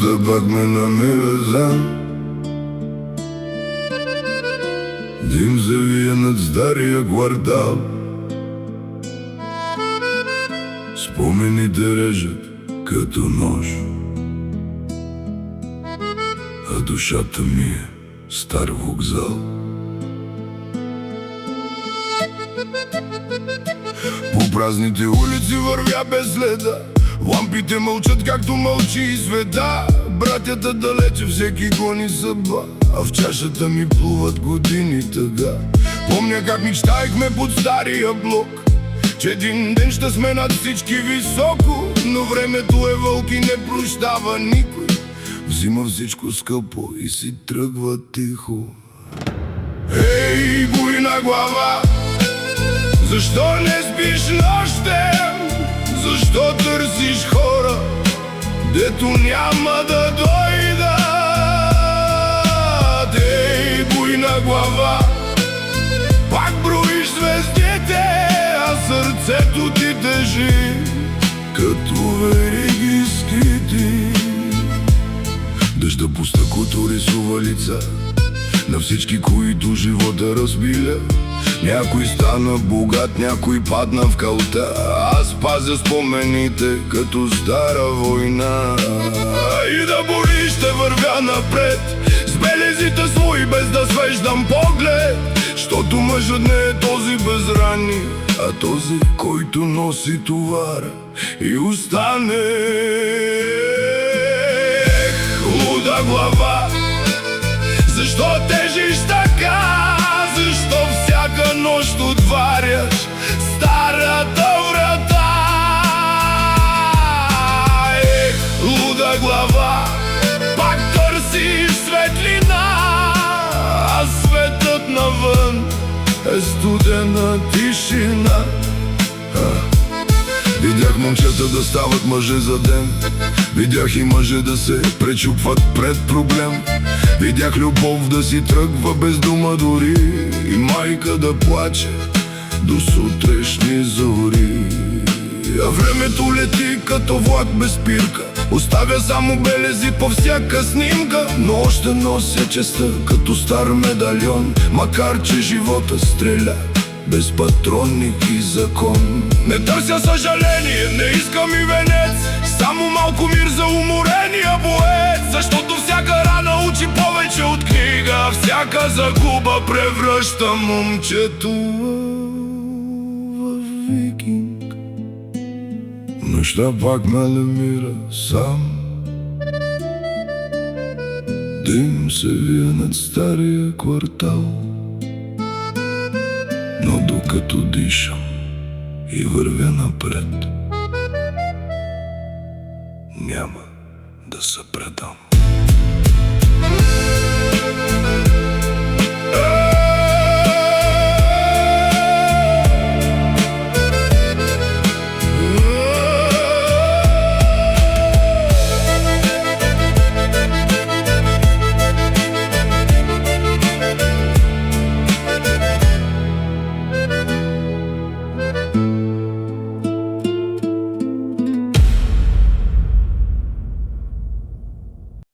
Нощта пак ме намира зам. Дим завия над стария квартал. Спомените режат като нож, а душата ми е стар вокзал. По празните улици вървя без следа. Лампите мълчат, както мълчи и света. Братята далече, всеки гони съдба, а в чашата ми плуват години тъга. Помня как мечтаехме под стария блок, че един ден ще сме над всички високо. Но времето е вълк и не прощава никой. Взима всичко скъпо и си тръгва тихо. Ей, буйна глава, защо не спиш нощем? Защо търсиш хора, дето няма да дойдат? Ей, буйна глава, пак броиш звездите, а сърцето ти тежи като вериги скрити. Дъжда по стъклото рисува лица на всички, които живота разбиля. Някой стана богат, някой падна в калта. Аз пазя спомените като стара война. И да боли ще вървя напред с белезите свои, без да свеждам поглед. Щото мъжът не е този без рани, а този, който носи товара и остане. Луда глава, защо тежиш така? Защо всяка нощ отваряш старата врата? Луда глава, пак търсиш светлина, а светът навън е студена тишина. Видях момчета да стават мъже за ден. Видях и мъже да се пречупват пред проблем. Видях любов да си тръгва без дума дори, и майка да плаче до сутрешни зори. А времето лети като влак без спирка, оставя само белези по всяка снимка. Но още нося честа като стар медальон, макар че живота стреля без патронник и закон. Не търся съжаление, не искам и венец, само малко мир за уморения боец. Защото всяка рана учи повече от книга, всяка загуба превръща момчето в викинг. Нощта пак ме намира сам. Дим се вие над стария квартал. Но докато дишам и вървя напред, няма да се предам.